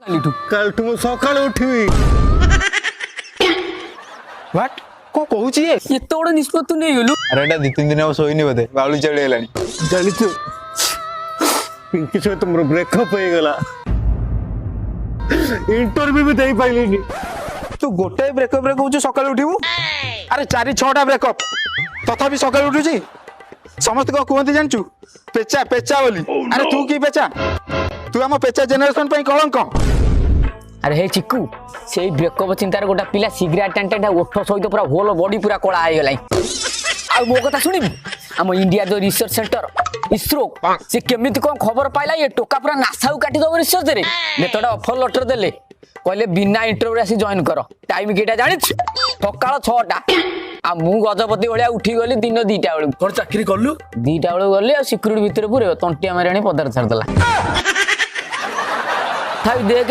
कालठू मु सकाळ उठिबी व्हाट को कहूची ये एत बड़ निष्पत्ति नहीं गलु अरे एटा 2-3 दिन अब सोईनी बोधे बावली चढ़ी हेलानी जानिଛୁ पिंकी सहित मोर ब्रेकअप हो गला इंटरव्यू भी दे पाइलिनी तू गोटे ब्रेकअप रे कहूची सकाळ उठिबू अरे 4-6टा ब्रेकअप तथापि सकाळ उठुची समस्त को कहंती जानचू पेचा पेचा बोली अरे तू की पेचा तू हम पेचा जनरेशन पई कलंक अरे हे चिक्कू से ब्रेकअप चिंतार गोटा पिला सिगरेट टांटा ओठ सहित पूरा होल बॉडी पूरा कला आइ गलाई आ मो कथा सुनिबी हम इंडिया जो रिसर्च सेंटर इसरो से केमिति कोन खबर पाइला ये टोका पूरा नासाउ काटी दो रिसर्च रे नेतडा ऑफर लेटर देले कहले बिना इंटरव्यू आसी जॉइन कर टाइम केटा जानिछ सकाळ 6टा आ मु गजपति भलिया उठी गली दिन 2टा बेलू कौन चाकरी करलु 2टा बेलू गली आ सिक्यूरिटी भितर पुरे तंटिया मारियाणी पदार छाड़ देला थाई देख